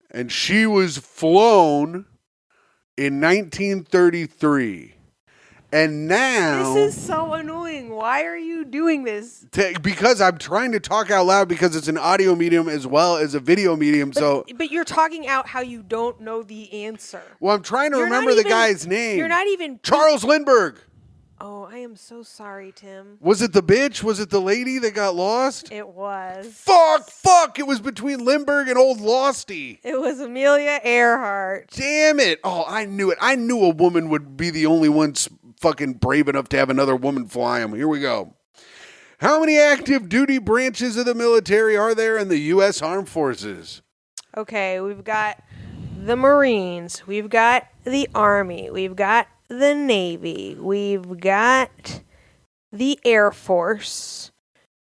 And she was flown in 1933. And now... This is so annoying. Why are you doing this? Because I'm trying to talk out loud because it's an audio medium as well as a video medium. But you're talking out how you don't know the answer. Well, I'm trying to remember the guy's name. You're not even... Charles Lindbergh. Oh, I am so sorry, Tim. Was it the bitch? Was it the lady that got lost? It was. Fuck. It was between Lindbergh and old Losty. It was Amelia Earhart. Damn it. Oh, I knew it. I knew a woman would be the only one fucking brave enough to have another woman fly him. Here we go. How many active duty branches of the military are there in the U.S. Armed Forces? Okay, we've got the Marines. We've got the Army. We've got the Navy. We've got the Air Force.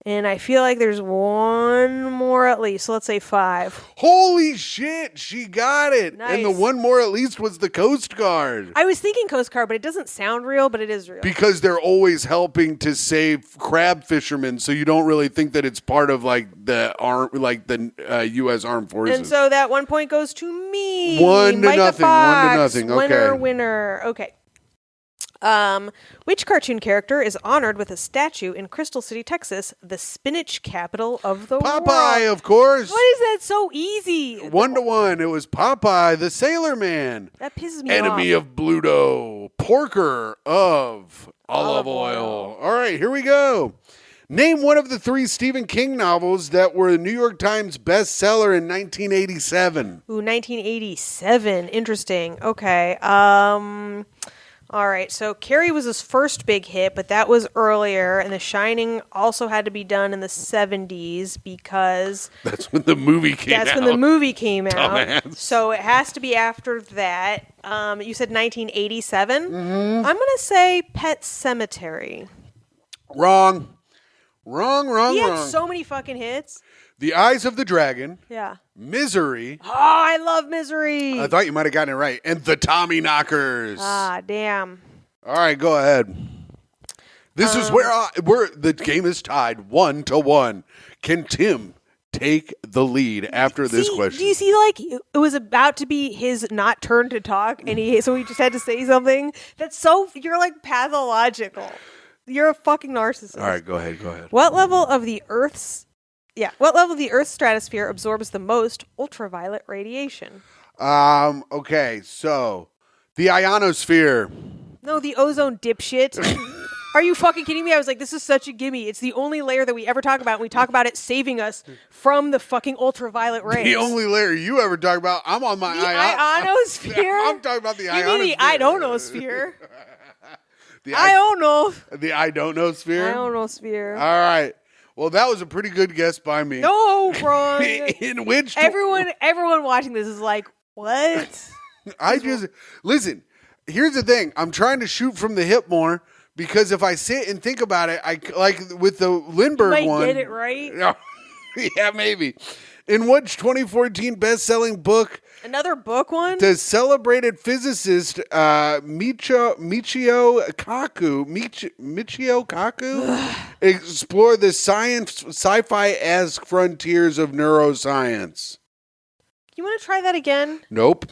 And I feel like there's one more at least. So let's say 5. Holy shit, she got it. Nice. And the one more at least was the Coast Guard. I was thinking Coast Guard, but it doesn't sound real, but it is real. Because they're always helping to save crab fishermen, so you don't really think that it's part of like the U.S. Armed Forces. And so that 1 point goes to me. 1-0. Micah Fox, 1-0. Okay. Winner. Okay. Which cartoon character is honored with a statue in Crystal City, Texas, the spinach capital of the world? Popeye, of course. Why is that so easy? 1-1. It was Popeye, the Sailor Man. That pisses me Enemy off. of Bluto. Porker of olive oil. All right, here we go. Name one of the 3 Stephen King novels that were a New York Times bestseller in 1987. Ooh, 1987. Interesting. Okay. All right, so Carrie was his first big hit, but that was earlier, and The Shining also had to be done in the 70s because That's when the movie came out. that's when the movie came out. Dumbass. So it has to be after that. You said 1987? Mm-hmm. I'm going to say Pet Sematary. Wrong. He had Wrong. so many fucking hits. The Eyes of the Dragon, Yeah. Misery. Oh, I love Misery. I thought you might have gotten it right. And the Tommy Knockers. Ah, damn. All right, go ahead. This is where the game is tied 1-1. Can Tim take the lead after this question? Do you see, like, it was about to be his not turn to talk, and so he just had to say something? You're like pathological. You're a fucking narcissist. All right, go ahead. What level of the Earth's stratosphere absorbs the most ultraviolet radiation? Okay, so the ionosphere. No, the ozone, dipshit. Are you fucking kidding me? I was like, this is such a gimme. It's the only layer that we ever talk about, and we talk about it saving us from the fucking ultraviolet rays. The only layer you ever talk about. I'm on my ionosphere. I'm talking about the ionosphere. You mean the I don't know sphere? I don't know. The I don't know sphere. I don't know sphere. All right. Well, that was a pretty good guess by me. No, wrong. In which everyone watching this is like, what? Listen. Here's the thing. I'm trying to shoot from the hip more because if I sit and think about it, I like with the Lindbergh you might one. get it right. Yeah, maybe. In which 2014 best-selling book? Another book one? Does celebrated physicist Michio Kaku explore the sci-fi-esque frontiers of neuroscience? You want to try that again? Nope.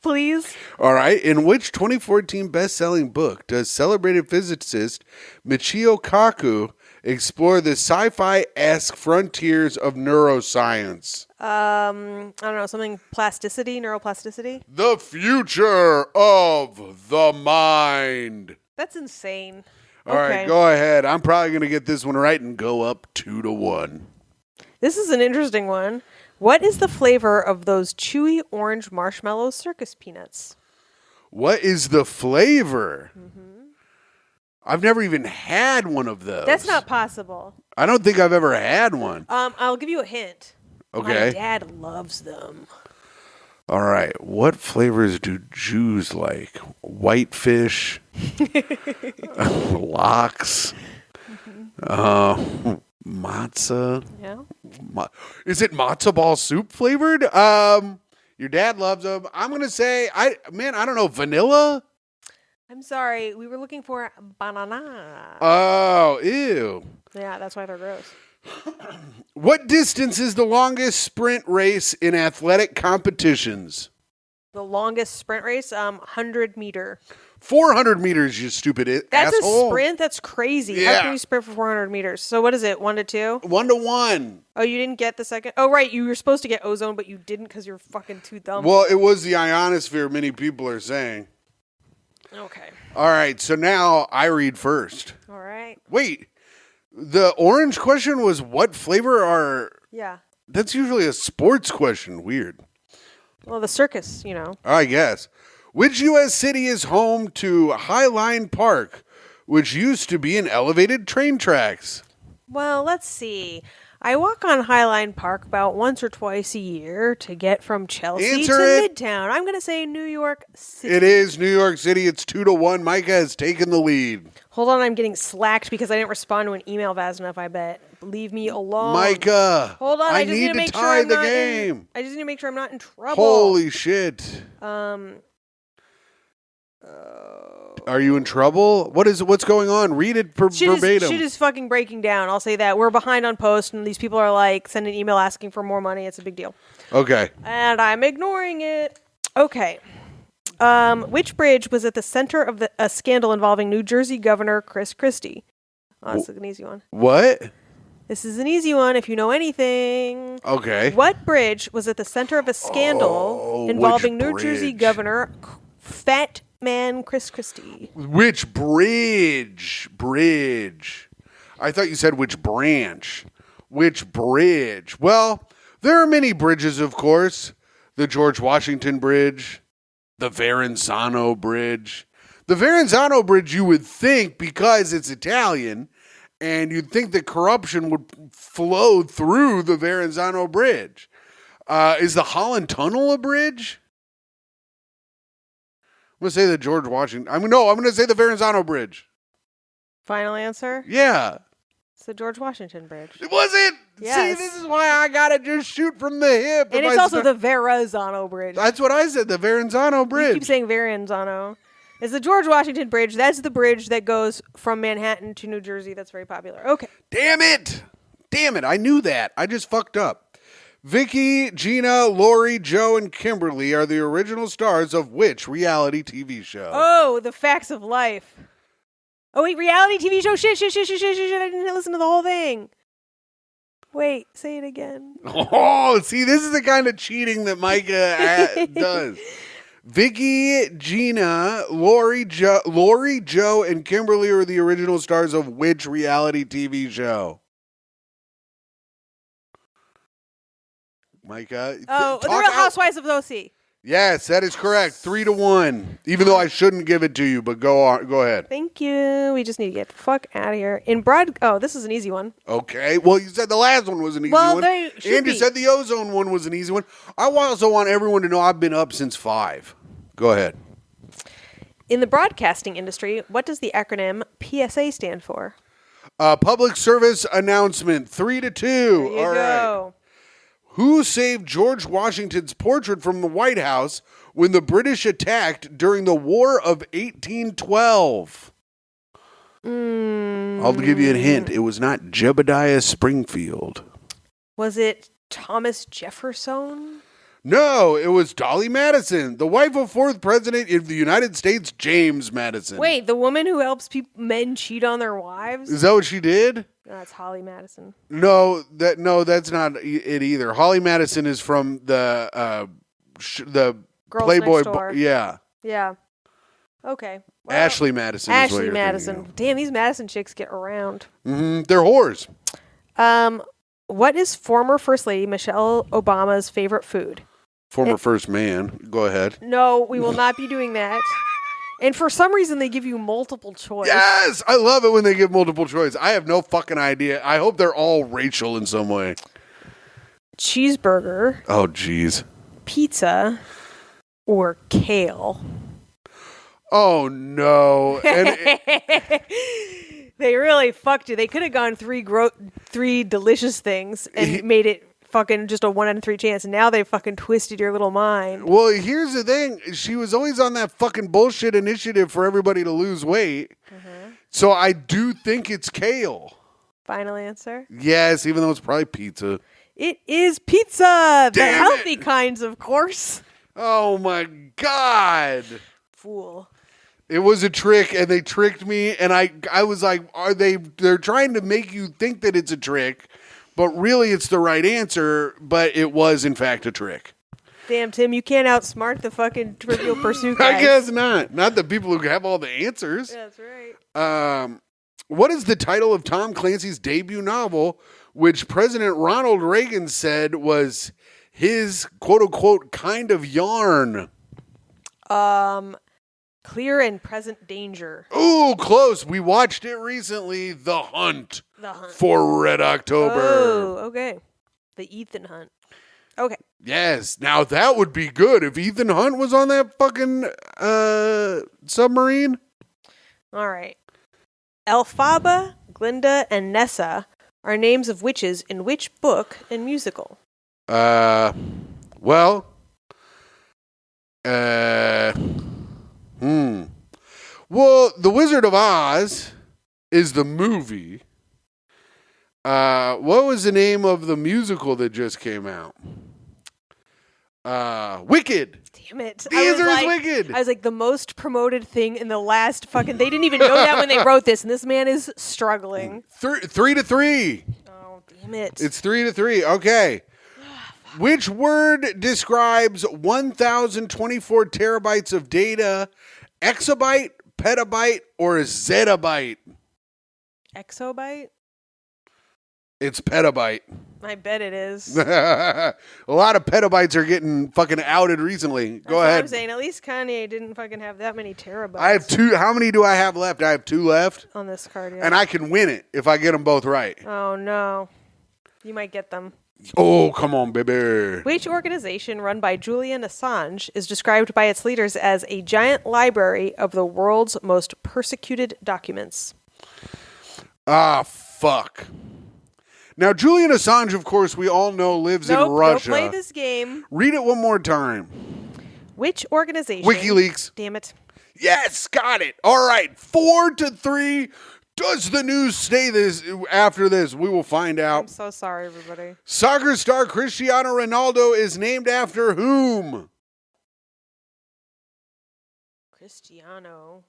Please? All right. In which 2014 best-selling book does celebrated physicist Michio Kaku explore the sci-fi-esque frontiers of neuroscience? I don't know, something neuroplasticity? The future of the mind. That's insane. All right, go ahead. I'm probably going to get this one right and go up 2-1. This is an interesting one. What is the flavor of those chewy orange marshmallow circus peanuts? What is the flavor? Mm-hmm. I've never even had one of those. That's not possible. I don't think I've ever had one. I'll give you a hint. Okay. My dad loves them. All right. What flavors do Jews like? Whitefish, lox, matzah. Yeah. Is it matzo ball soup flavored? Your dad loves them. I'm gonna say, I don't know, vanilla. I'm sorry, we were looking for banana. Oh, ew. Yeah, that's why they're gross. What distance is the longest sprint race in athletic competitions? The longest sprint race, 100 meter. 400 meters, you stupid That's asshole. a sprint? That's crazy. Yeah. How can you sprint for 400 meters? So what is it, 1-2? 1-1. Oh, you didn't get the second? Oh, right. You were supposed to get ozone, but you didn't because you're fucking too dumb. Well, it was the ionosphere, many people are saying. Okay. All right, so now I read first. All right. Wait, the orange question was what flavor are... Yeah. That's usually a sports question. Weird. Well, the circus, you know. I guess. Which U.S. city is home to Highline Park, which used to be an elevated train tracks? Well, let's see. I walk on Highline Park about once or twice a year to get from Chelsea to Midtown. I'm going to say New York City. It is New York City. It's 2-1. Myka has taken the lead. Hold on, I'm getting slacked because I didn't respond to an email fast enough, I bet. Leave me alone. Myka. Hold on, I just need to tie the game. I just need to make sure I'm not in trouble. Holy shit. Are you in trouble? What's going on? Read it verbatim. Shit is fucking breaking down. I'll say that. We're behind on post, and these people are like sending email asking for more money. It's a big deal. Okay. And I'm ignoring it. Okay. Which bridge was at the center of a scandal involving New Jersey Governor Chris Christie? Oh, this is an easy one. What? This is an easy one if you know anything. Okay. What bridge was at the center of a scandal involving New Jersey Governor Fat Man Chris Christie? Which bridge? I thought you said which branch. Which bridge? Well, there are many bridges, of course. The George Washington Bridge, the Verrazano Bridge, The Verrazano Bridge, you would think, because it's Italian, and you'd think that corruption would flow through the Verrazano Bridge. Is the Holland Tunnel a bridge? I'm going to say the George Washington. I'm going to say the Verrazano Bridge. Final answer? Yeah. It's the George Washington Bridge. Was it? Yes. See, this is why I got to just shoot from the hip. And it's also the Verrazano Bridge. That's what I said, the Verrazano Bridge. You keep saying Verrazano. It's the George Washington Bridge. That's the bridge that goes from Manhattan to New Jersey. That's very popular. Okay. Damn it. I knew that. I just fucked up. Vicky, Gina, Lori, Joe, and Kimberly are the original stars of which reality TV show? Oh, The Facts of Life. Oh, wait, reality TV show? Shit. I didn't listen to the whole thing. Wait, say it again. Oh, see, this is the kind of cheating that Myka does. Vicky, Gina, Lori, Joe, and Kimberly are the original stars of which reality TV show? Myka? Oh, The Real Housewives of OC. Yes, that is correct. 3-1. Even though I shouldn't give it to you, but go ahead. Thank you. We just need to get the fuck out of here. This is an easy one. Okay. Well, you said the last one was an easy one. They should And you said the ozone one was an easy one. I also want everyone to know I've been up since 5. Go ahead. In the broadcasting industry, what does the acronym PSA stand for? Public service announcement. 3-2. There you All go. right. Who saved George Washington's portrait from the White House when the British attacked during the War of 1812? I'll give you a hint. It was not Jebediah Springfield. Was it Thomas Jefferson? No, it was Dolly Madison, the wife of 4th President of the United States, James Madison. Wait, the woman who helps men cheat on their wives? Is that what she did? No, that's Holly Madison. No, that's not it either. Holly Madison is from the Girls Playboy. Next Door. Yeah. Yeah. Okay. Well, Ashley Madison. Is what Ashley you're Madison. thinking of. Damn, these Madison chicks get around. Mm-hmm. They're whores. What is former First Lady Michelle Obama's favorite food? Former first man. Go ahead. No, we will not be doing that. And for some reason, they give you multiple choice. Yes! I love it when they give multiple choice. I have no fucking idea. I hope they're all racial in some way. Cheeseburger. Oh, jeez. Pizza. Or kale. Oh, no. And They really fucked you. They could have gone three delicious things and made it fucking just a 1 in 3 chance. And now they fucking twisted your little mind. Well, here's the thing. She was always on that fucking bullshit initiative for everybody to lose weight. Mm-hmm. So I do think it's kale. Final answer? Yes, even though it's probably pizza. It is pizza. The Damn healthy it. kinds, of course. Oh, my God. Fool. It was a trick, and they tricked me, and I was like, they're trying to make you think that it's a trick, but really it's the right answer, but it was, in fact, a trick. Damn, Tim, you can't outsmart the fucking Trivial Pursuit guys. I guess not. Not the people who have all the answers. Yeah, that's right. What is the title of Tom Clancy's debut novel, which President Ronald Reagan said was his quote-unquote kind of yarn? Clear and Present Danger. Ooh, close. We watched it recently. The Hunt. For Red October. Oh, okay. The Ethan Hunt. Okay. Yes. Now that would be good if Ethan Hunt was on that fucking submarine. All right. Elphaba, Glinda, and Nessa are names of witches in which book and musical? Well. Well, The Wizard of Oz is the movie. What was the name of the musical that just came out? Wicked. Damn it. The answer is Wicked. I was like, the most promoted thing in the last fucking... They didn't even know that when they wrote this, and this man is struggling. 3-3. Oh, damn it. It's 3-3. Okay. Which word describes 1,024 terabytes of data? Exabyte, petabyte, or zettabyte? Exobyte? It's petabyte. I bet it is. A lot of petabytes are getting fucking outed recently. Go That's ahead. what I'm saying. At least Kanye didn't fucking have that many terabytes. I have 2. How many do I have left? I have 2 left. On this card, yeah. And I can win it if I get them both right. Oh, no. You might get them. Oh, come on, baby. Which organization run by Julian Assange is described by its leaders as a giant library of the world's most persecuted documents? Ah, fuck. Now, Julian Assange, of course, we all know lives in Russia. Don't play this game. Read it one more time. Which organization? WikiLeaks. Damn it. Yes, got it. All right, 4-3. Does the news stay this after this? We will find out. I'm so sorry, everybody. Soccer star Cristiano Ronaldo is named after whom? Cristiano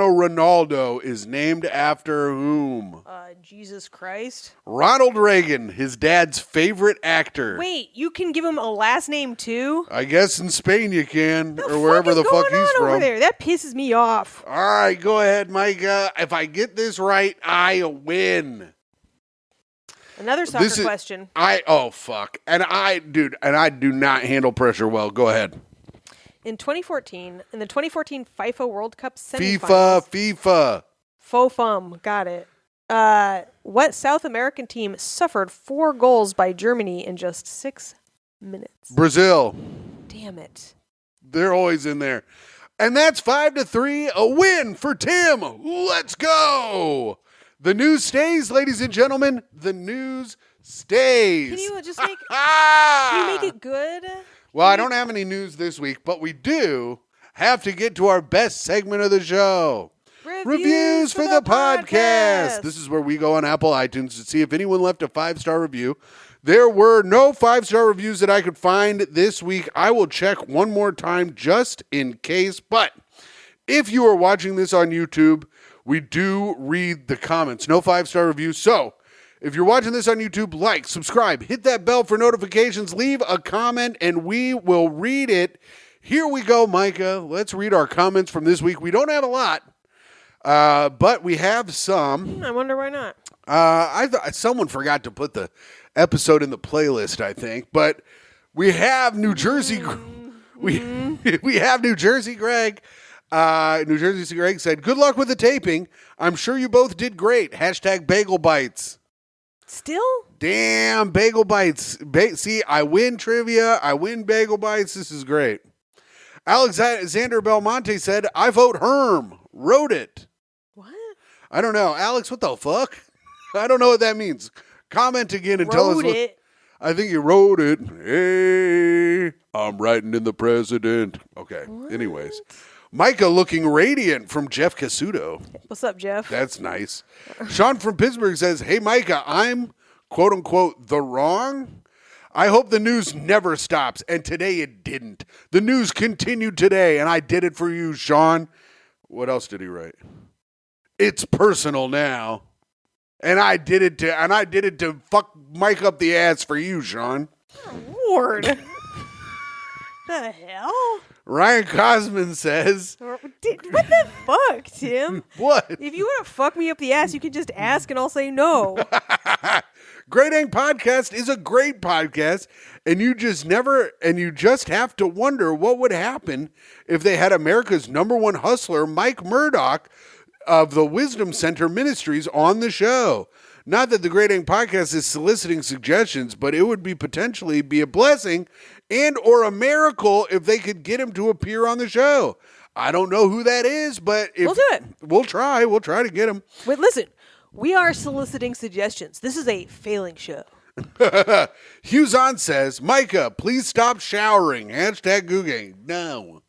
Ronaldo is named after whom? Jesus Christ. Ronald Reagan, his dad's favorite actor. Wait, you can give him a last name too? I guess in Spain you can, or wherever the fuck he's from. Over there? That pisses me off. All right, go ahead, Micah. If I get this right, I win. Another soccer question. Oh fuck. And I do not handle pressure well. Go ahead. In the 2014 FIFA World Cup semifinals. FIFA. FOFUM, got it. What South American team suffered 4 goals by Germany in just 6 minutes? Brazil. Damn it. They're always in there. And that's 5-3, a win for Tim. Let's go. The news stays, ladies and gentlemen. The news stays. Can you just make it good? Well, I don't have any news this week, but we do have to get to our best segment of the show. Reviews for the podcast. This is where we go on Apple iTunes to see if anyone left a 5-star review. There were no 5-star reviews that I could find this week. I will check one more time just in case. But if you are watching this on YouTube, we do read the comments. No 5-star reviews. So if you're watching this on YouTube, like, subscribe, hit that bell for notifications, leave a comment, and we will read it. Here we go, Micah. Let's read our comments from this week. We don't have a lot, but we have some. I wonder why not. I thought someone forgot to put the episode in the playlist, I think. But we have New Jersey. We have New Jersey Greg. New Jersey Greg said, "Good luck with the taping. I'm sure you both did great. # Bagel Bites." Still? Damn, Bagel Bites. See, I win trivia. I win Bagel Bites. This is great. Alexander Belmonte said, "I vote Herm. Wrote it." What? I don't know. Alex, what the fuck? I don't know what that means. Comment again and tell us. I think you wrote it. Hey, I'm writing in the president. Okay. What? Anyways. Micah looking radiant from Jeff Casuto. What's up, Jeff? That's nice. Sean from Pittsburgh says, "Hey, Micah, I'm, quote unquote, the wrong. I hope the news never stops." And today it didn't. The news continued today, and I did it for you, Sean. What else did he write? "It's personal now." And I did it to fuck Mike up the ass for you, Sean. Lord. The hell? Ryan Cosman says, what the fuck, Tim? What? If you want to fuck me up the ass, you can just ask and I'll say no. Great Hang Podcast is a great podcast, and you just have to wonder what would happen if they had America's #1 hustler, Mike Murdoch of the Wisdom Center Ministries, on the show. Not that the Great Hang Podcast is soliciting suggestions, but it would potentially be a blessing and or a miracle if they could get him to appear on the show. I don't know who that is, but we'll do it. We'll try. We'll try to get him. Wait, listen. We are soliciting suggestions. This is a failing show. Hughes says, "Micah, please stop showering. # Googling." No.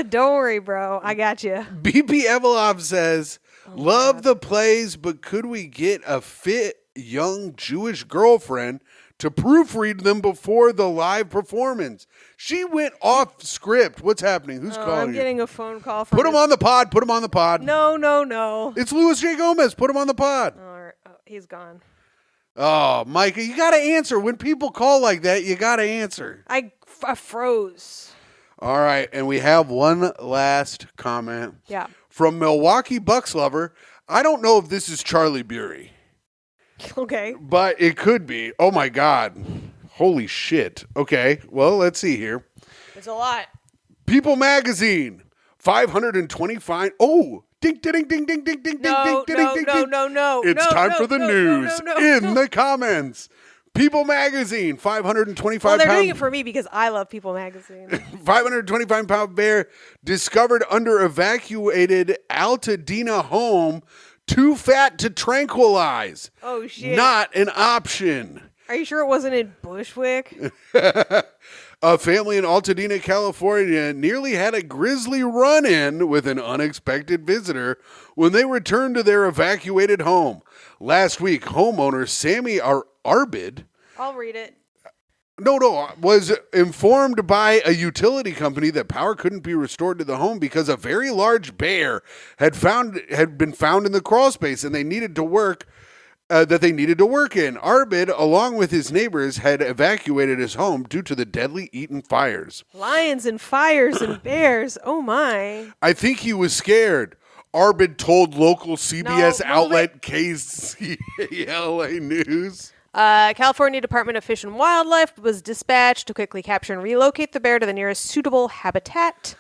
Don't worry, bro. I got you. BP Evelov says, "Love the plays, but could we get a fit young Jewish girlfriend to proofread them before the live performance?" She went off script. What's happening? Who's calling I'm you? getting a phone call from... Put him on the pod. Put him on the pod. No. It's Luis J. Gomez. Put him on the pod. All right. Oh, he's gone. Oh, Micah, you got to answer. When people call like that, you got to answer. I froze. All right, and we have one last comment. Yeah. From Milwaukee Bucks lover. I don't know if this is Charlie Bury. Okay. But it could be. Oh my God. Holy shit. Okay. Well, let's see here. It's a lot. People Magazine. 525. Oh, ding, ding, ding, ding, ding, ding, ding, No, ding, no, ding, no, ding. no, no. It's no, time no, for the no, news no, in the comments. People Magazine. 525 Well, they're pound. doing it for me because I love People Magazine. 525-pound bear discovered under evacuated Altadena home. Too fat to tranquilize. Oh, shit. Not an option. Are you sure it wasn't in Bushwick? A family in Altadena, California nearly had a grisly run-in with an unexpected visitor when they returned to their evacuated home. Last week, homeowner Sammy Arbid I'll read it. was informed by a utility company that power couldn't be restored to the home because a very large bear had been found in the crawl space and they needed to work in. Arbid, along with his neighbors, had evacuated his home due to the deadly Eaton fires. Lions and fires and bears. Oh, my. I think he was scared. Arbid told local CBS No, outlet KCLA News. California Department of Fish and Wildlife was dispatched to quickly capture and relocate the bear to the nearest suitable habitat.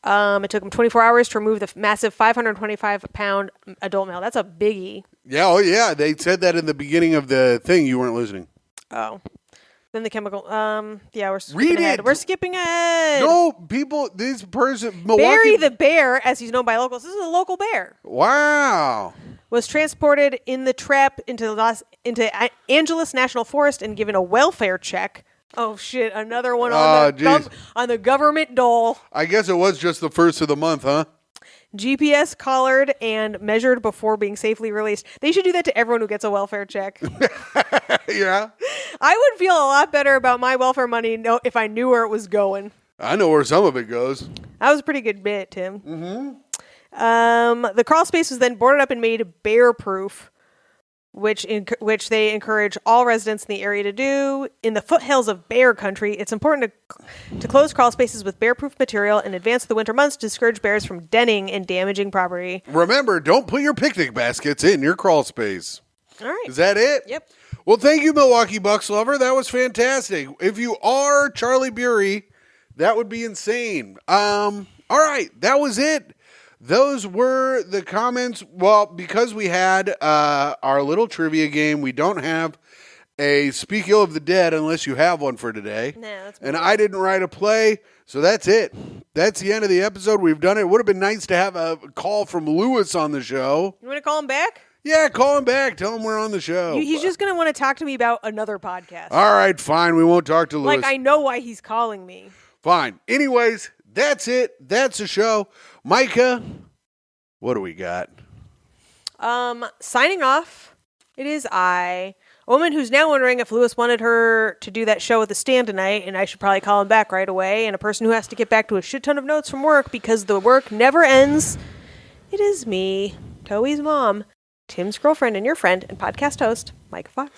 It took them 24 hours to remove the massive 525-pound adult male. That's a biggie. Yeah, oh yeah. They said that in the beginning of the thing. You weren't listening. Oh. Then the chemical. Yeah, we're skipping Read ahead. it. We're skipping ahead. No, people, this person, Milwaukee. Barry the bear, as he's known by locals, this is a local bear, Wow. was transported in the trap into Angeles National Forest and given a welfare check. Oh shit! Another one on the government dole. I guess it was just the first of the month, huh? GPS collared and measured before being safely released. They should do that to everyone who gets a welfare check. Yeah. I would feel a lot better about my welfare money if I knew where it was going. I know where some of it goes. That was a pretty good bit, Tim. Mm-hmm. The crawl space was then boarded up and made bear-proof, which they encourage all residents in the area to do. In the foothills of bear country, it's important to close crawl spaces with bear-proof material in advance of the winter months to discourage bears from denning and damaging property. Remember, don't put your picnic baskets in your crawl space. All right. Is that it? Yep. Well, thank you, Milwaukee Bucks lover. That was fantastic. If you are Charlie Bury, that would be insane. All right, that was it. Those were the comments. Well, because we had our little trivia game, we don't have a Speak Ill of the Dead unless you have one for today. No, that's and I didn't write a play, so that's it. That's the end of the episode. We've done it. It would have been nice to have a call from Lewis on the show. You want to call him back? Yeah, call him back. Tell him we're on the show. He's just going to want to talk to me about another podcast. All right, fine. We won't talk to Lewis. Like, I know why he's calling me. Fine. Anyways, that's it. That's the show. Myka, what do we got? Signing off, it is I, a woman who's now wondering if Lewis wanted her to do that show at the Stand tonight, and I should probably call him back right away, and a person who has to get back to a shit ton of notes from work because the work never ends. It is me, Toey's mom, Tim's girlfriend and your friend and podcast host, Myka Fox.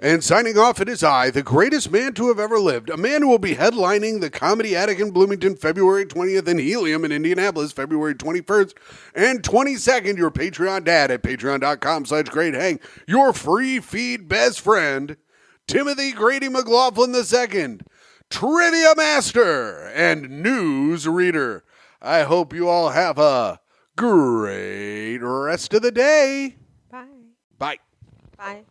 And signing off, it is I, the greatest man to have ever lived, a man who will be headlining the Comedy Attic in Bloomington February 20th and Helium in Indianapolis February 21st and 22nd, your Patreon dad at patreon.com/Great Hang, your free feed best friend, Timothy Grady McLaughlin II, Trivia Master and News Reader. I hope you all have a great rest of the day. Bye. Bye. Bye.